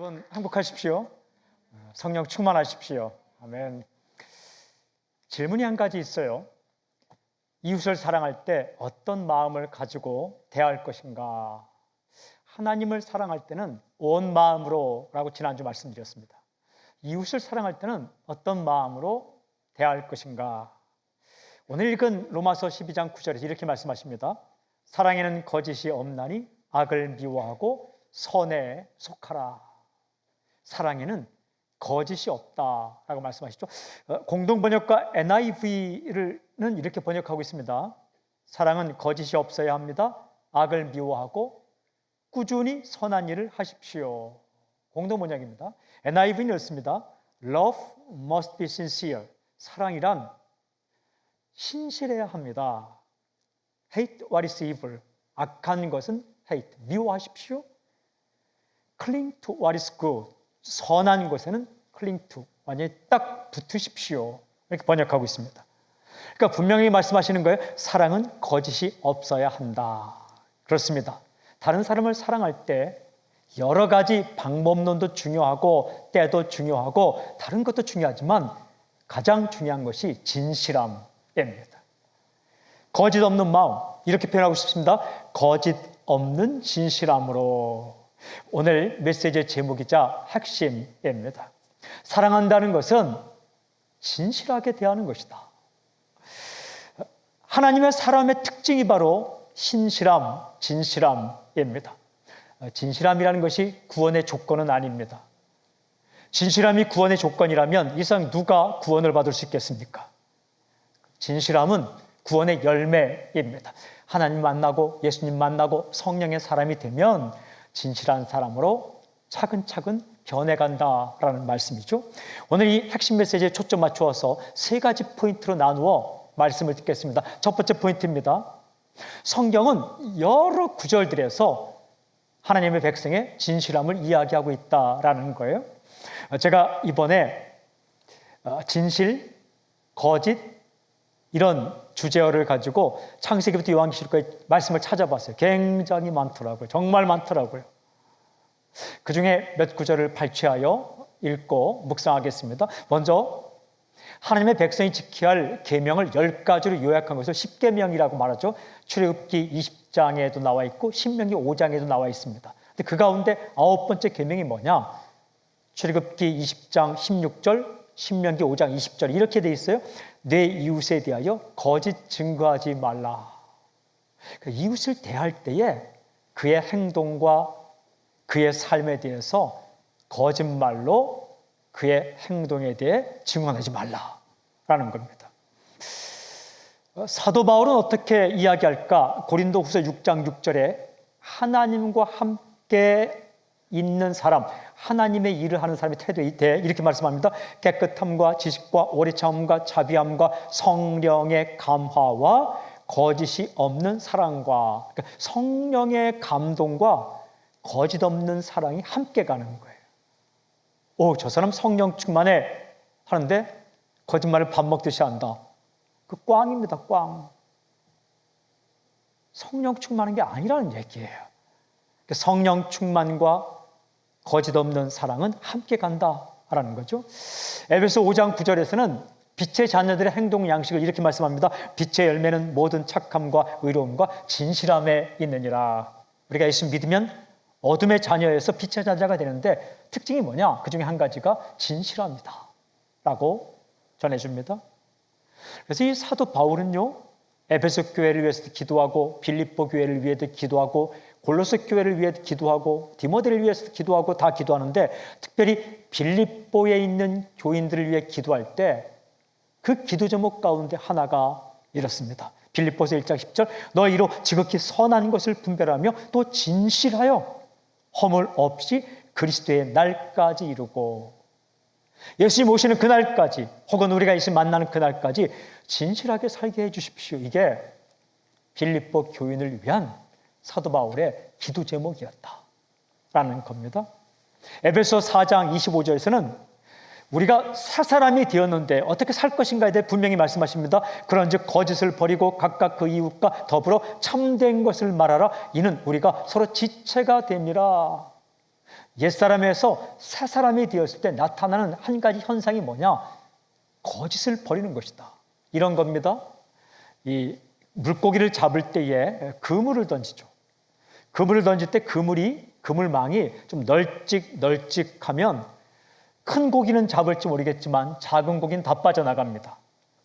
여러분 행복하십시오. 성령 충만하십시오. 아멘. 질문이 한 가지 있어요. 이웃을 사랑할 때 어떤 마음을 가지고 대할 것인가? 하나님을 사랑할 때는 온 마음으로 라고 지난주 말씀드렸습니다. 이웃을 사랑할 때는 어떤 마음으로 대할 것인가? 오늘 읽은 로마서 12장 9절에서 이렇게 말씀하십니다. 사랑에는 거짓이 없나니 악을 미워하고 선에 속하라. 사랑에는 거짓이 없다라고 말씀하시죠. 공동번역가 NIV는 이렇게 번역하고 있습니다. 사랑은 거짓이 없어야 합니다. 악을 미워하고 꾸준히 선한 일을 하십시오. 공동번역입니다. NIV는 이렇습니다. Love must be sincere. 사랑이란 신실해야 합니다. Hate what is evil. 악한 것은 hate. 미워하십시오. Cling to what is good. 선한 것에는 cling to. 완전히 딱 붙으십시오. 이렇게 번역하고 있습니다. 그러니까 분명히 말씀하시는 거예요. 사랑은 거짓이 없어야 한다. 그렇습니다. 다른 사람을 사랑할 때 여러 가지 방법론도 중요하고 때도 중요하고 다른 것도 중요하지만 가장 중요한 것이 진실함입니다. 거짓 없는 마음, 이렇게 표현하고 싶습니다. 거짓 없는 진실함으로. 오늘 메시지의 제목이자 핵심입니다. 사랑한다는 것은 진실하게 대하는 것이다. 하나님의 사람의 특징이 바로 신실함, 진실함입니다. 진실함이라는 것이 구원의 조건은 아닙니다. 진실함이 구원의 조건이라면 이 세상 누가 구원을 받을 수 있겠습니까? 진실함은 구원의 열매입니다. 하나님 만나고 예수님 만나고 성령의 사람이 되면 진실한 사람으로 차근차근 변해간다라는 말씀이죠. 오늘 이 핵심 메시지에 초점 맞추어서 세 가지 포인트로 나누어 말씀을 듣겠습니다. 첫 번째 포인트입니다. 성경은 여러 구절들에서 하나님의 백성의 진실함을 이야기하고 있다라는 거예요. 제가 이번에 진실, 거짓 이런 주제어를 가지고 창세기부터 요한계시록까지 말씀을 찾아봤어요. 굉장히 많더라고요. 정말 많더라고요. 그 중에 몇 구절을 발췌하여 읽고 묵상하겠습니다. 먼저 하나님의 백성이 지켜야 할 계명을 10가지로 요약한 것을 10계명이라고 말하죠. 출애굽기 20장에도 나와 있고 신명기 5장에도 나와 있습니다. 근데 그 가운데 9번째 계명이 뭐냐? 출애굽기 20장 16절, 신명기 5장 20절 이렇게 돼 있어요. 내 이웃에 대하여 거짓 증거하지 말라. 그러니까 이웃을 대할 때에 그의 행동과 그의 삶에 대해서 거짓말로 그의 행동에 대해 증언하지 말라라는 겁니다. 사도 바울은 어떻게 이야기할까? 고린도후서 6장 6절에 하나님과 함께 있는 사람, 하나님의 일을 하는 사람의 태도에 대해 이렇게 말씀합니다. 깨끗함과 지식과 오래 참음과 자비함과 성령의 감화와 거짓이 없는 사랑과, 그러니까 성령의 감동과 거짓 없는 사랑이 함께 가는 거예요. 오, 저 사람 성령 충만해 하는데 거짓말을 밥 먹듯이 한다. 그 꽝입니다. 꽝. 성령 충만한 게 아니라는 얘기예요. 성령 충만과 거짓 없는 사랑은 함께 간다라는 거죠. 에베소 5장 9절에서는 빛의 자녀들의 행동 양식을 이렇게 말씀합니다. 빛의 열매는 모든 착함과 의로움과 진실함에 있느니라. 우리가 예수 믿으면 어둠의 자녀에서 빛의 자녀가 되는데 특징이 뭐냐? 그 중에 한 가지가 진실함이다 라고 전해줍니다. 그래서 이 사도 바울은요, 에베소 교회를 위해서도 기도하고 빌립보 교회를 위해도 기도하고 골로새 교회를 위해서 기도하고 디모데를 위해서도 기도하고 다 기도하는데 특별히 빌립보에 있는 교인들을 위해 기도할 때 그 기도 제목 가운데 하나가 이렇습니다. 빌립보서 1장 10절 너희로 지극히 선한 것을 분별하며 또 진실하여 허물 없이 그리스도의 날까지 이루고 예수님 오시는 그날까지 혹은 우리가 예수님 만나는 그날까지 진실하게 살게 해 주십시오. 이게 빌립보 교인을 위한 사도 바울의 기도 제목이었다라는 겁니다. 에베소 4장 25절에서는 우리가 새 사람이 되었는데 어떻게 살 것인가에 대해 분명히 말씀하십니다. 그런즉 거짓을 버리고 각각 그 이웃과 더불어 참된 것을 말하라. 이는 우리가 서로 지체가 됨이라. 옛사람에서 새 사람이 되었을 때 나타나는 한 가지 현상이 뭐냐? 거짓을 버리는 것이다. 이런 겁니다. 이 물고기를 잡을 때에 그물을 던지죠. 그물을 던질 때 그물망이 좀 널찍하면 큰 고기는 잡을지 모르겠지만 작은 고기는 다 빠져나갑니다.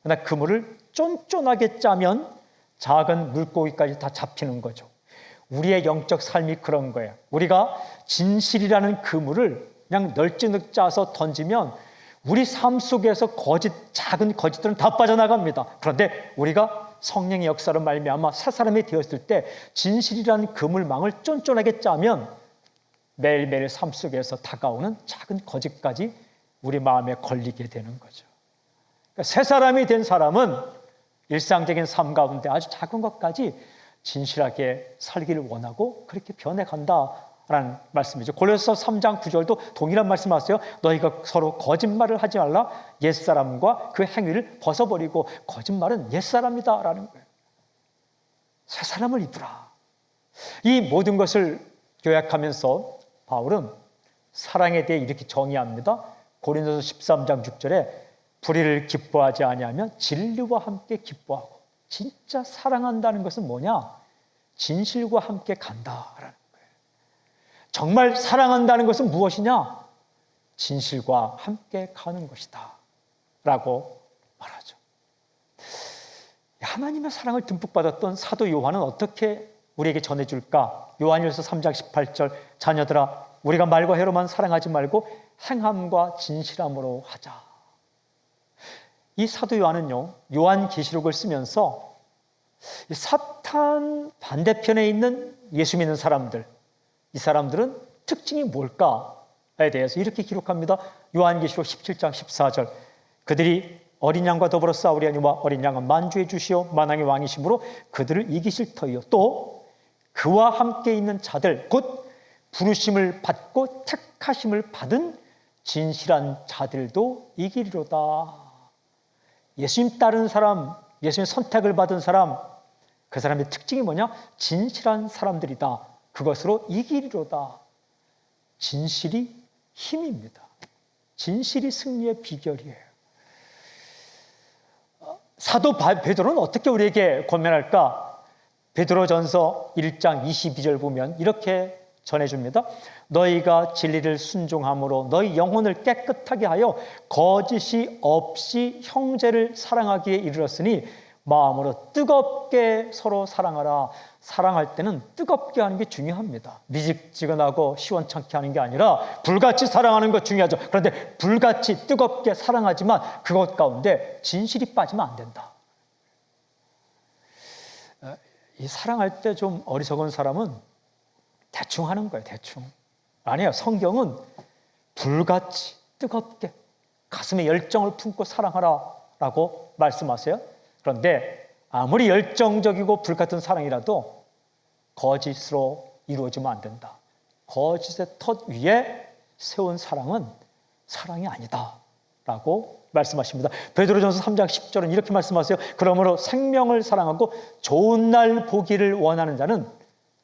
그러나 그물을 쫀쫀하게 짜면 작은 물고기까지 다 잡히는 거죠. 우리의 영적 삶이 그런 거예요. 우리가 진실이라는 그물을 그냥 널찍 짜서 던지면 우리 삶 속에서 작은 거짓들은 다 빠져나갑니다. 그런데 우리가 성령의 역사로 말미암아 새 사람이 되었을 때 진실이라는 그물망을 쫀쫀하게 짜면 매일매일 삶 속에서 다가오는 작은 거짓까지 우리 마음에 걸리게 되는 거죠. 그러니까 새 사람이 된 사람은 일상적인 삶 가운데 아주 작은 것까지 진실하게 살기를 원하고 그렇게 변해간다라는 말씀이죠. 고린도서 3장 9절도 동일한 말씀하세요. 너희가 서로 거짓말을 하지 말라. 옛사람과 그 행위를 벗어버리고 거짓말은 옛사람이다라는 거예요. 새 사람을 입으라. 이 모든 것을 요약하면서 바울은 사랑에 대해 이렇게 정의합니다. 고린도서 13장 6절에 불의를 기뻐하지 아니하면 진리와 함께 기뻐하고, 진짜 사랑한다는 것은 뭐냐? 진실과 함께 간다라는 거예요. 정말 사랑한다는 것은 무엇이냐? 진실과 함께 가는 것이다 라고 말하죠. 하나님의 사랑을 듬뿍 받았던 사도 요한은 어떻게 우리에게 전해줄까? 요한일서 3장 18절, 자녀들아 우리가 말과 해로만 사랑하지 말고 행함과 진실함으로 하자. 이 사도 요한은요, 요한계시록을 쓰면서 사탄 반대편에 있는 예수 믿는 사람들, 이 사람들은 특징이 뭘까에 대해서 이렇게 기록합니다. 요한계시록 17장 14절, 그들이 어린 양과 더불어 싸우려니와 어린 양은 만주의 주시오 만왕의 왕이심으로 그들을 이기실 터이요, 또 그와 함께 있는 자들, 곧 부르심을 받고 택하심을 받은 진실한 자들도 이기리로다. 예수님 따르는 사람, 예수님 선택을 받은 사람, 그 사람의 특징이 뭐냐? 진실한 사람들이다. 그것으로 이기리로다. 진실이 힘입니다. 진실이 승리의 비결이에요. 사도 베드로는 어떻게 우리에게 권면할까? 베드로전서 1장 22절 보면 이렇게 전해줍니다. 너희가 진리를 순종함으로 너희 영혼을 깨끗하게 하여 거짓이 없이 형제를 사랑하기에 이르렀으니 마음으로 뜨겁게 서로 사랑하라. 사랑할 때는 뜨겁게 하는 게 중요합니다. 미지근하고 시원찮게 하는 게 아니라 불같이 사랑하는 것 중요하죠. 그런데 불같이 뜨겁게 사랑하지만 그것 가운데 진실이 빠지면 안 된다. 이 사랑할 때 좀 어리석은 사람은 대충 하는 거예요. 대충. 아니에요. 성경은 불같이 뜨겁게 가슴에 열정을 품고 사랑하라 라고 말씀하세요. 그런데 아무리 열정적이고 불같은 사랑이라도 거짓으로 이루어지면 안 된다. 거짓의 덫 위에 세운 사랑은 사랑이 아니다 라고 말씀하십니다. 베드로전서 3장 10절은 이렇게 말씀하세요. 그러므로 생명을 사랑하고 좋은 날 보기를 원하는 자는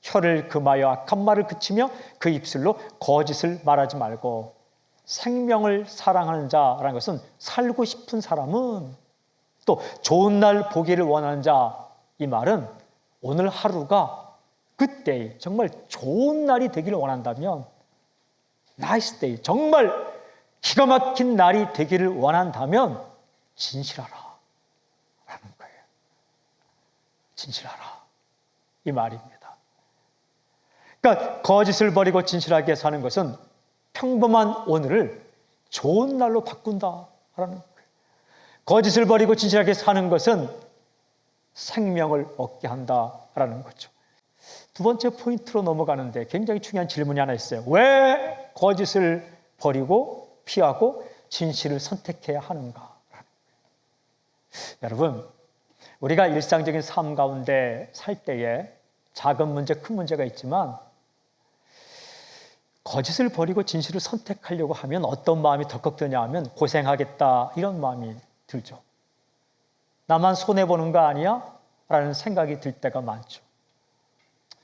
혀를 금하여 악한 말을 그치며 그 입술로 거짓을 말하지 말고, 생명을 사랑하는 자라는 것은 살고 싶은 사람은, 또 좋은 날 보기를 원하는 자, 이 말은 오늘 하루가 그때 정말 좋은 날이 되기를 원한다면, 나이스 데이, 정말 기가 막힌 날이 되기를 원한다면 진실하라 라는 거예요. 진실하라, 이 말입니다. 그러니까 거짓을 버리고 진실하게 사는 것은 평범한 오늘을 좋은 날로 바꾼다라는 거예요. 거짓을 버리고 진실하게 사는 것은 생명을 얻게 한다라는 거죠. 두 번째 포인트로 넘어가는데 굉장히 중요한 질문이 하나 있어요. 왜 거짓을 버리고 피하고 진실을 선택해야 하는가? 여러분, 우리가 일상적인 삶 가운데 살 때에 작은 문제, 큰 문제가 있지만 거짓을 버리고 진실을 선택하려고 하면 어떤 마음이 덜컥 드냐 하면 고생하겠다 이런 마음이 들죠. 나만 손해보는 거 아니야? 라는 생각이 들 때가 많죠.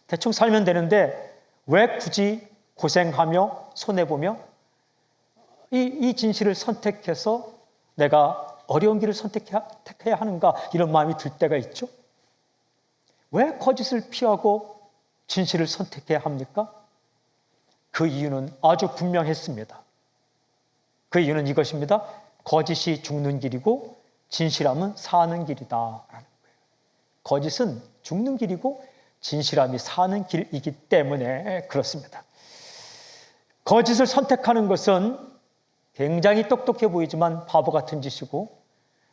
대충 살면 되는데 왜 굳이 고생하며 손해보며 이 진실을 선택해서 내가 어려운 길을 선택해야 하는가 이런 마음이 들 때가 있죠. 왜 거짓을 피하고 진실을 선택해야 합니까? 그 이유는 아주 분명했습니다. 그 이유는 이것입니다. 거짓이 죽는 길이고 진실함은 사는 길이다라는 거예요. 거짓은 죽는 길이고 진실함이 사는 길이기 때문에 그렇습니다. 거짓을 선택하는 것은 굉장히 똑똑해 보이지만 바보 같은 짓이고,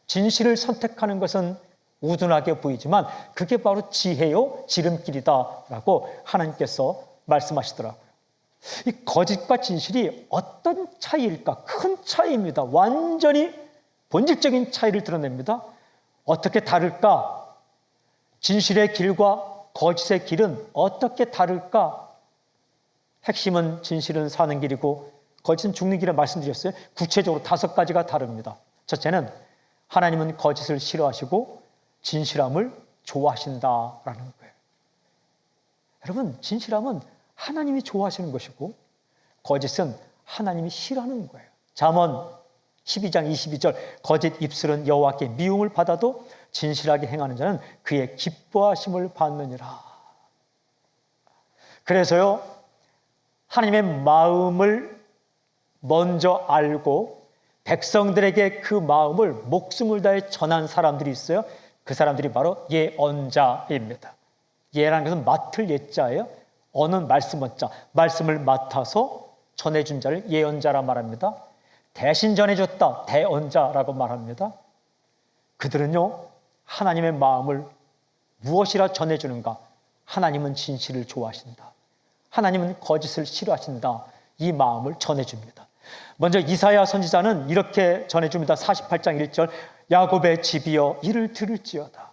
진실을 선택하는 것은 우둔하게 보이지만 그게 바로 지혜요 지름길이다라고 하나님께서 말씀하시더라고요. 이 거짓과 진실이 어떤 차이일까? 큰 차이입니다. 완전히 본질적인 차이를 드러냅니다. 어떻게 다를까? 진실의 길과 거짓의 길은 어떻게 다를까? 핵심은 진실은 사는 길이고 거짓은 죽는 길을 말씀드렸어요. 구체적으로 5가지가 다릅니다. 첫째는 하나님은 거짓을 싫어하시고 진실함을 좋아하신다라는 거예요. 여러분, 진실함은 하나님이 좋아하시는 것이고 거짓은 하나님이 싫어하는 거예요. 잠언 12장 22절, 거짓 입술은 여호와께 미움을 받아도 진실하게 행하는 자는 그의 기뻐하심을 받느니라. 그래서요, 하나님의 마음을 먼저 알고 백성들에게 그 마음을 목숨을 다해 전한 사람들이 있어요. 그 사람들이 바로 예언자입니다. 예라는 것은 맡을 예자예요. 언은 말씀 언자, 말씀을 맡아서 전해준 자를 예언자라 말합니다. 대신 전해줬다, 대언자라고 말합니다. 그들은요, 하나님의 마음을 무엇이라 전해주는가? 하나님은 진실을 좋아하신다, 하나님은 거짓을 싫어하신다, 이 마음을 전해줍니다. 먼저 이사야 선지자는 이렇게 전해줍니다. 48장 1절, 야곱의 집이여 이를 들을지어다.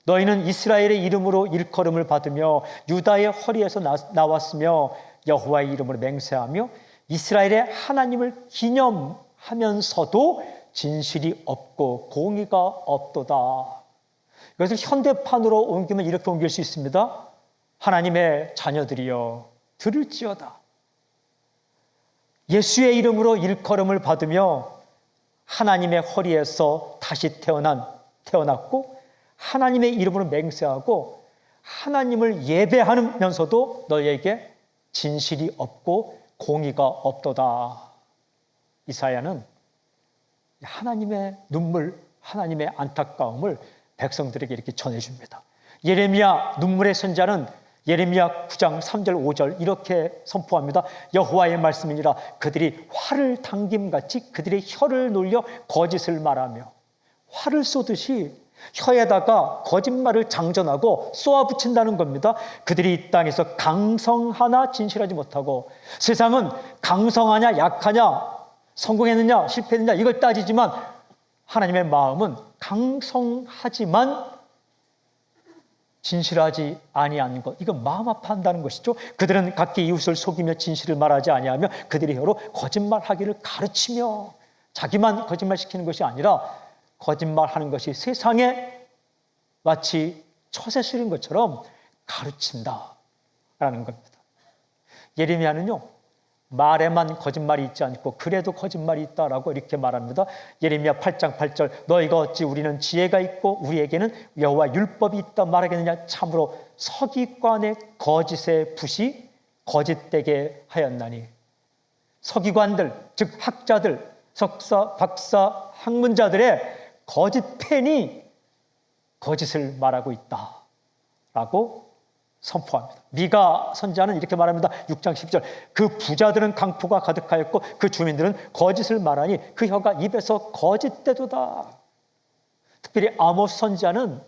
너희는 이스라엘의 이름으로 일컬음을 받으며 유다의 허리에서 나왔으며 여호와의 이름으로 맹세하며 이스라엘의 하나님을 기념하면서도 진실이 없고 공의가 없도다. 이것을 현대판으로 옮기면 이렇게 옮길 수 있습니다. 하나님의 자녀들이여 들을지어다. 예수의 이름으로 일컬음을 받으며 하나님의 허리에서 다시 태어났고 하나님의 이름으로 맹세하고 하나님을 예배하면서도 너희에게 진실이 없고 공의가 없도다. 이사야는 하나님의 눈물, 하나님의 안타까움을 백성들에게 이렇게 전해줍니다. 예레미야 눈물의 선지자는 예레미야 9장 3절 5절 이렇게 선포합니다. 여호와의 말씀이니라. 그들이 활을 당김같이 그들의 혀를 놀려 거짓을 말하며, 활을 쏘듯이 혀에다가 거짓말을 장전하고 쏘아붙인다는 겁니다. 그들이 이 땅에서 강성하나 진실하지 못하고, 세상은 강성하냐 약하냐, 성공했느냐 실패했느냐 이걸 따지지만 하나님의 마음은 강성하지만 진실하지 아니하는 것, 이건 마음 아파한다는 것이죠. 그들은 각기 이웃을 속이며 진실을 말하지 아니하며 그들의 혀로 거짓말하기를 가르치며, 자기만 거짓말시키는 것이 아니라 거짓말하는 것이 세상에 마치 처세술인 것처럼 가르친다라는 겁니다. 예레미야는요, 말에만 거짓말이 있지 않고 그래도 거짓말이 있다라고 이렇게 말합니다. 예레미야 8장 8절, 너희가 어찌 우리는 지혜가 있고 우리에게는 여호와 율법이 있다 말하겠느냐. 참으로 서기관의 거짓의 붓이 거짓되게 하였나니. 서기관들, 즉 학자들, 석사, 박사, 학문자들의 거짓 펜이 거짓을 말하고 있다라고 선포합니다. 미가 선지자는 이렇게 말합니다. 6장 10절, 그 부자들은 강포가 가득하였고 그 주민들은 거짓을 말하니 그 혀가 입에서 거짓되도다. 특별히 아모스 선지자는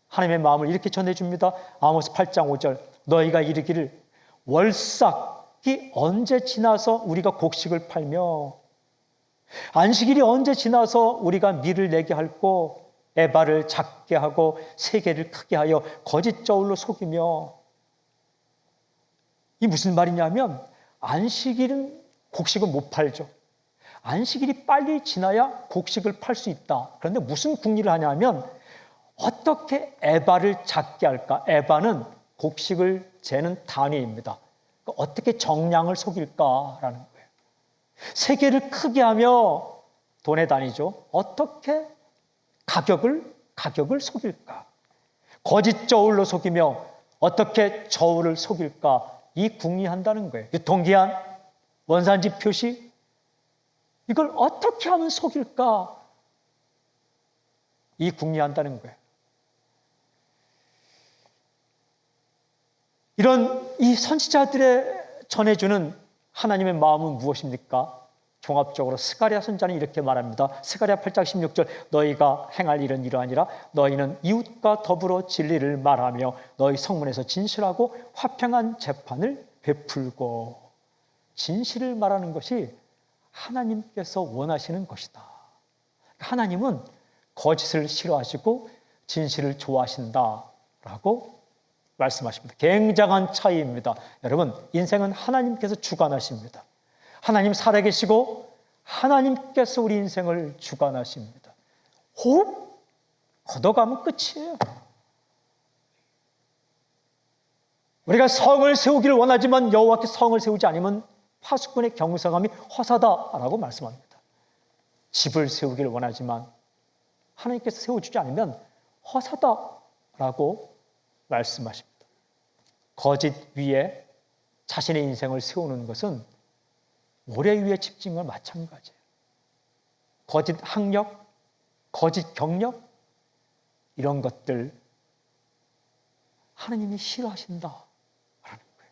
하나님의 마음을 이렇게 전해줍니다. 아모스 8장 5절, 너희가 이르기를 월삭이 언제 지나서 우리가 곡식을 팔며 안식일이 언제 지나서 우리가 밀을 내게 할고 에바를 작게 하고 세계를 크게 하여 거짓 저울로 속이며. 이 무슨 말이냐면 안식일은 곡식을 못 팔죠. 안식일이 빨리 지나야 곡식을 팔 수 있다. 그런데 무슨 궁리를 하냐면 어떻게 에바를 작게 할까? 에바는 곡식을 재는 단위입니다. 어떻게 정량을 속일까라는 거예요. 세계를 크게 하며 돈에 다니죠. 어떻게 가격을 속일까? 거짓 저울로 속이며 어떻게 저울을 속일까? 이 궁리한다는 거예요. 유통기한, 원산지 표시, 이걸 어떻게 하면 속일까? 이 궁리한다는 거예요. 이런 이 선지자들의 전해주는 하나님의 마음은 무엇입니까? 종합적으로 스가랴 선지자는 이렇게 말합니다. 스가랴 8장 16절 너희가 행할 일은 이러하니라 너희는 이웃과 더불어 진리를 말하며 너희 성문에서 진실하고 화평한 재판을 베풀고 진실을 말하는 것이 하나님께서 원하시는 것이다. 하나님은 거짓을 싫어하시고 진실을 좋아하신다라고 말씀하십니다. 굉장한 차이입니다. 여러분, 인생은 하나님께서 주관하십니다. 하나님 살아계시고 하나님께서 우리 인생을 주관하십니다. 호흡 걷어가면 끝이에요. 우리가 성을 세우기를 원하지만 여호와께 성을 세우지 않으면 파수꾼의 경성함이 허사다라고 말씀합니다. 집을 세우기를 원하지만 하나님께서 세워주지 않으면 허사다라고 말씀하십니다. 거짓 위에 자신의 인생을 세우는 것은 모래 위에 집진 건 마찬가지예요. 거짓 학력, 거짓 경력 이런 것들 하나님이 싫어하신다라는 거예요.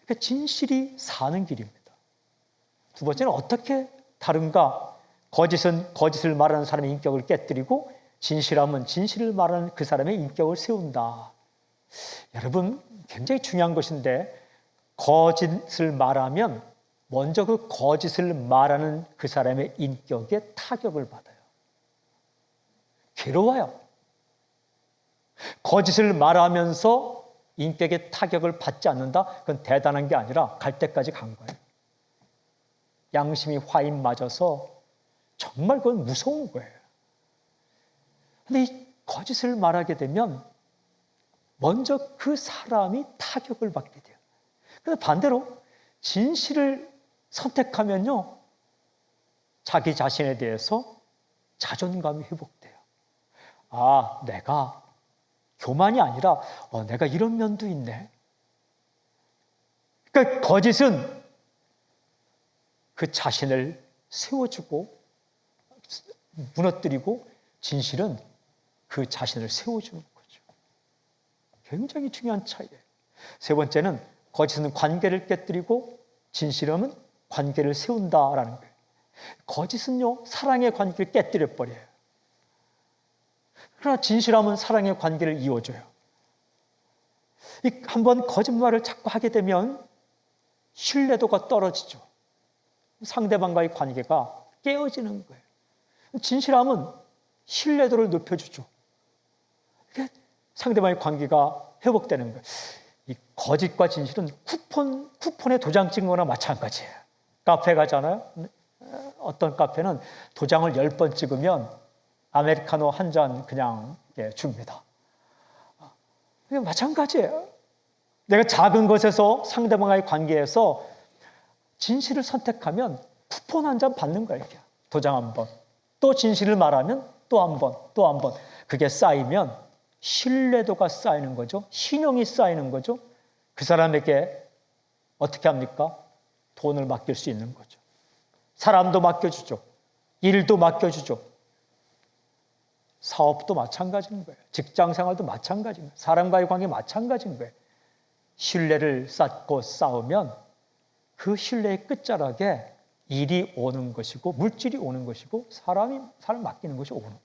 그러니까 진실이 사는 길입니다. 두 번째는 어떻게 다른가? 거짓은 거짓을 말하는 사람의 인격을 깨뜨리고 진실함은 진실을 말하는 그 사람의 인격을 세운다. 여러분, 굉장히 중요한 것인데 거짓을 말하면 먼저 그 거짓을 말하는 그 사람의 인격에 타격을 받아요. 괴로워요. 거짓을 말하면서 인격에 타격을 받지 않는다? 그건 대단한 게 아니라 갈 때까지 간 거예요. 양심이 화인 맞아서 정말 그건 무서운 거예요. 근데 이 거짓을 말하게 되면 먼저 그 사람이 타격을 받게 돼요. 그런데 반대로 진실을 선택하면요, 자기 자신에 대해서 자존감이 회복돼요. 아, 내가 교만이 아니라 내가 이런 면도 있네. 그러니까 거짓은 그 자신을 세워주고 무너뜨리고 진실은 그 자신을 세워주는 거죠. 굉장히 중요한 차이예요. 세 번째는 거짓은 관계를 깨뜨리고 진실함은 관계를 세운다라는 거예요. 거짓은요, 사랑의 관계를 깨뜨려 버려요. 그러나 진실함은 사랑의 관계를 이어줘요. 한번 거짓말을 자꾸 하게 되면 신뢰도가 떨어지죠. 상대방과의 관계가 깨어지는 거예요. 진실함은 신뢰도를 높여주죠. 상대방의 관계가 회복되는 거예요. 이 거짓과 진실은 쿠폰에 도장 찍은 거나 마찬가지예요. 카페 가잖아요. 어떤 카페는 도장을 10번 찍으면 아메리카노 한 잔 그냥 줍니다. 마찬가지예요. 내가 작은 것에서 상대방과의 관계에서 진실을 선택하면 쿠폰 한 장 받는 거예요. 도장 한 번. 또 진실을 말하면 또 한 번, 또 한 번. 그게 쌓이면 신뢰도가 쌓이는 거죠. 신용이 쌓이는 거죠. 그 사람에게 어떻게 합니까? 돈을 맡길 수 있는 거죠. 사람도 맡겨주죠. 일도 맡겨주죠. 사업도 마찬가지인 거예요. 직장 생활도 마찬가지인 거예요. 사람과의 관계 마찬가지인 거예요. 신뢰를 쌓고 싸우면 그 신뢰의 끝자락에 일이 오는 것이고 물질이 오는 것이고 사람 맡기는 것이 오는 거예요.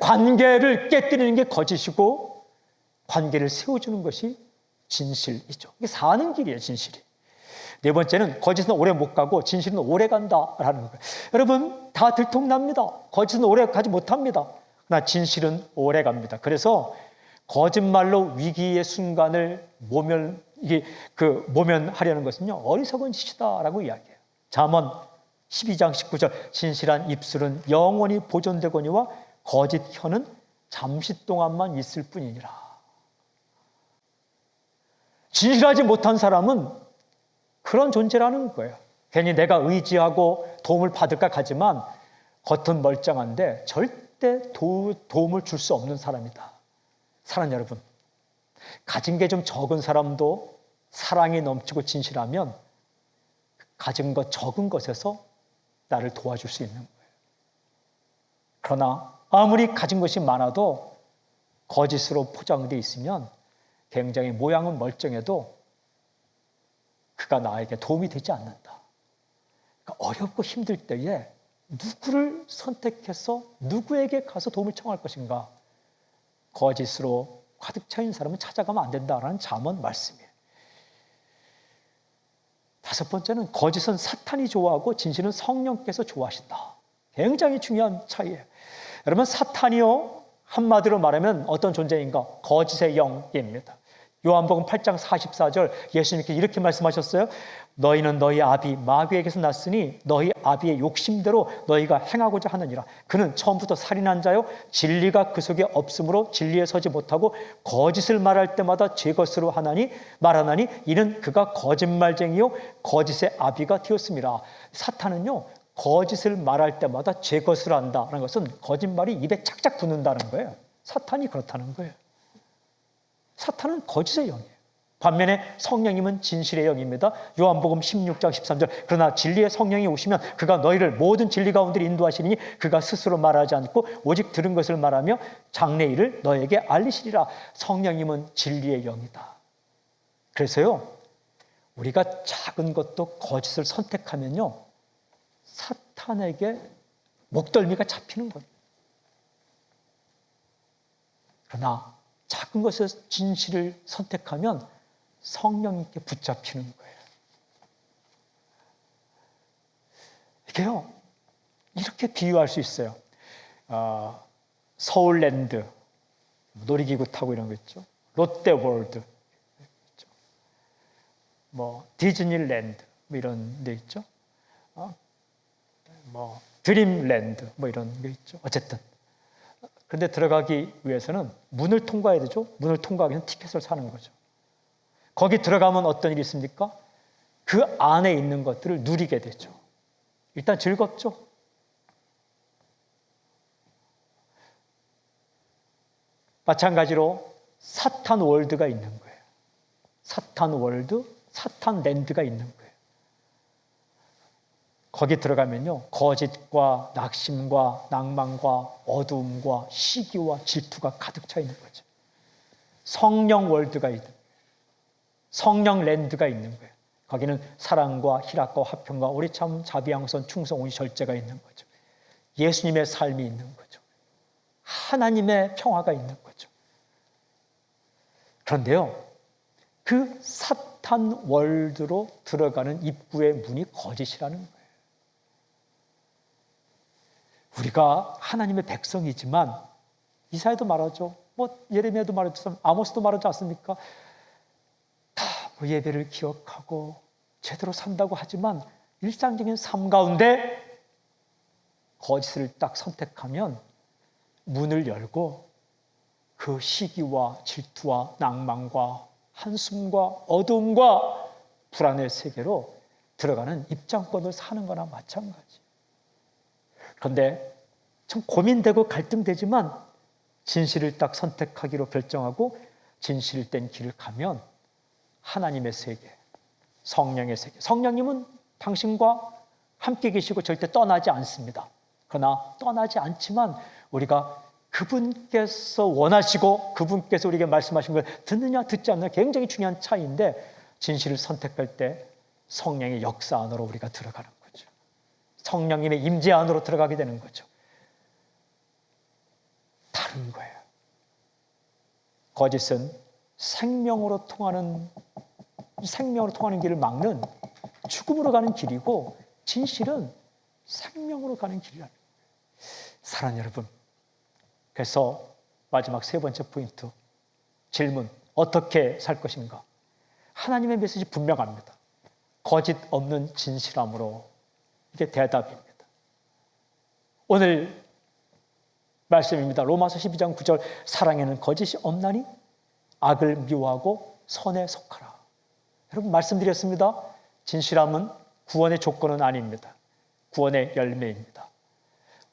관계를 깨뜨리는 게 거짓이고 관계를 세워주는 것이 진실이죠. 이게 사는 길이에요, 진실이. 네 번째는 거짓은 오래 못 가고 진실은 오래 간다라는 거예요. 여러분, 다 들통납니다. 거짓은 오래 가지 못합니다. 그러나 진실은 오래 갑니다. 그래서 거짓말로 위기의 순간을 모면하려는 것은요, 어리석은 짓이다라고 이야기해요. 잠언 12장 19절 진실한 입술은 영원히 보존되거니와 거짓 혀는 잠시 동안만 있을 뿐이니라. 진실하지 못한 사람은 그런 존재라는 거예요. 괜히 내가 의지하고 도움을 받을까 하지만 겉은 멀쩡한데 절대 도움을 줄 수 없는 사람이다. 사랑하는 여러분, 가진 게 좀 적은 사람도 사랑이 넘치고 진실하면 가진 것 적은 것에서 나를 도와줄 수 있는 거예요. 그러나 아무리 가진 것이 많아도 거짓으로 포장되어 있으면 굉장히 모양은 멀쩡해도 그가 나에게 도움이 되지 않는다. 그러니까 어렵고 힘들 때에 누구를 선택해서 누구에게 가서 도움을 청할 것인가? 거짓으로 가득 차인 사람은 찾아가면 안 된다라는 잠언 말씀이에요. 다섯 번째는 거짓은 사탄이 좋아하고 진실은 성령께서 좋아하신다. 굉장히 중요한 차이예요. 여러분, 사탄이요, 한마디로 말하면 어떤 존재인가? 거짓의 영입니다. 요한복음 8장 44절 예수님께 이렇게 말씀하셨어요. 너희는 너희 아비 마귀에게서 났으니 너희 아비의 욕심대로 너희가 행하고자 하느니라. 그는 처음부터 살인한 자요, 진리가 그 속에 없으므로 진리에 서지 못하고 거짓을 말할 때마다 제 것으로 말하나니 이는 그가 거짓말쟁이요 거짓의 아비가 되었습니다. 사탄은요, 거짓을 말할 때마다 제 것으로 한다는 것은 거짓말이 입에 착착 붙는다는 거예요. 사탄이 그렇다는 거예요. 사탄은 거짓의 영이에요. 반면에 성령님은 진실의 영입니다. 요한복음 16장 13절 그러나 진리의 성령이 오시면 그가 너희를 모든 진리 가운데 인도하시니 그가 스스로 말하지 않고 오직 들은 것을 말하며 장래일을 너에게 알리시리라. 성령님은 진리의 영이다. 그래서요, 우리가 작은 것도 거짓을 선택하면요, 사탄에게 목덜미가 잡히는 거예요. 그러나 작은 것에서 진실을 선택하면 성령님께 붙잡히는 거예요. 이게요, 이렇게 비유할 수 있어요. 서울랜드, 놀이기구 타고 이런 거 있죠. 롯데월드, 뭐 디즈니랜드, 뭐 이런 데 있죠. 뭐 드림랜드, 뭐 이런 게 있죠. 어쨌든. 그런데 들어가기 위해서는 문을 통과해야 되죠. 문을 통과하기 위해서 티켓을 사는 거죠. 거기 들어가면 어떤 일이 있습니까? 그 안에 있는 것들을 누리게 되죠. 일단 즐겁죠. 마찬가지로 사탄 월드가 있는 거예요. 사탄 월드, 사탄 랜드가 있는 거예요. 거기 들어가면요, 거짓과 낙심과 낭만과 어두움과 시기와 질투가 가득 차 있는 거죠. 성령 월드가 있는 거예요. 성령 랜드가 있는 거예요. 거기는 사랑과 희락과 화평과 우리 참 자비양선 충성 온유 절제가 있는 거죠. 예수님의 삶이 있는 거죠. 하나님의 평화가 있는 거죠. 그런데요, 그 사탄 월드로 들어가는 입구의 문이 거짓이라는 거예요. 우리가 하나님의 백성이지만 이사야도 말하죠. 뭐 예레미야도 말했죠. 아모스도 말하지 않습니까? 다 뭐 예배를 기억하고 제대로 산다고 하지만 일상적인 삶 가운데 거짓을 딱 선택하면 문을 열고 그 시기와 질투와 낭만과 한숨과 어두움과 불안의 세계로 들어가는 입장권을 사는 거나 마찬가지. 그런데 참 고민되고 갈등되지만 진실을 딱 선택하기로 결정하고 진실된 길을 가면 하나님의 세계, 성령의 세계. 성령님은 당신과 함께 계시고 절대 떠나지 않습니다. 그러나 떠나지 않지만 우리가 그분께서 원하시고 그분께서 우리에게 말씀하신 걸 듣느냐 듣지 않느냐 굉장히 중요한 차이인데, 진실을 선택할 때 성령의 역사 안으로 우리가 들어가는 거죠. 성령님의 임재 안으로 들어가게 되는 거죠. 다른 거예요. 거짓은 생명으로 통하는 길을 막는 죽음으로 가는 길이고, 진실은 생명으로 가는 길이라는 거예요. 사랑하는 여러분, 그래서 마지막 세 번째 포인트, 질문, 어떻게 살 것인가? 하나님의 메시지 분명합니다. 거짓 없는 진실함으로, 이게 대답입니다. 오늘 말씀입니다. 로마서 12장 9절, 사랑에는 거짓이 없나니 악을 미워하고 선에 속하라. 여러분 말씀드렸습니다. 진실함은 구원의 조건은 아닙니다. 구원의 열매입니다.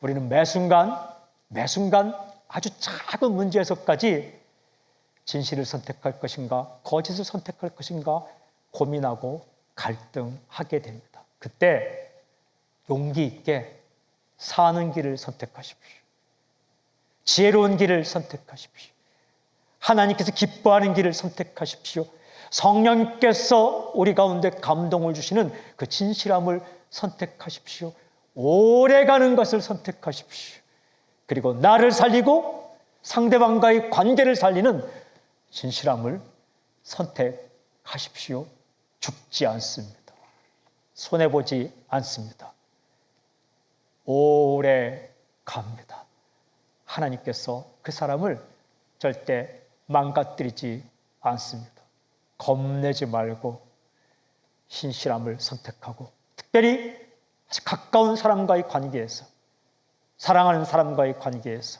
우리는 매 순간 아주 작은 문제에서까지 진실을 선택할 것인가 거짓을 선택할 것인가 고민하고 갈등하게 됩니다. 그때 용기 있게 사는 길을 선택하십시오. 지혜로운 길을 선택하십시오. 하나님께서 기뻐하는 길을 선택하십시오. 성령께서 우리 가운데 감동을 주시는 그 진실함을 선택하십시오. 오래가는 것을 선택하십시오. 그리고 나를 살리고 상대방과의 관계를 살리는 진실함을 선택하십시오. 죽지 않습니다. 손해보지 않습니다. 오래 갑니다. 하나님께서 그 사람을 절대 망가뜨리지 않습니다. 겁내지 말고 신실함을 선택하고 특별히 아주 가까운 사람과의 관계에서 사랑하는 사람과의 관계에서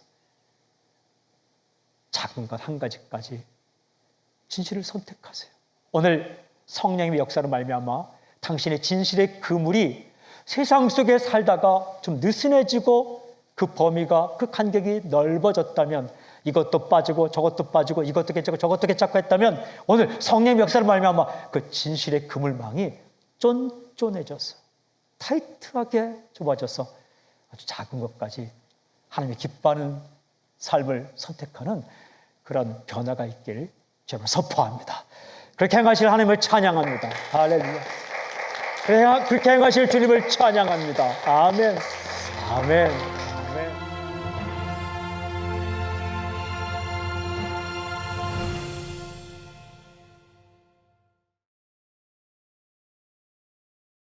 작은 것 한 가지까지 진실을 선택하세요. 오늘 성령님의 역사로 말미암아 당신의 진실의 그물이 세상 속에 살다가 좀 느슨해지고 그 범위가 그 간격이 넓어졌다면 이것도 빠지고 저것도 빠지고 이것도 괜찮고 저것도 괜찮고 했다면 오늘 성령의 역사로 말미암아 그 진실의 그물망이 쫀쫀해져서 타이트하게 좁아져서 아주 작은 것까지 하나님이 기뻐하는 삶을 선택하는 그런 변화가 있기를 제가 선포합니다. 그렇게 행하실 하나님을 찬양합니다. 할렐루야. 그렇게 행하실 주님을 찬양합니다. 아멘. 아멘.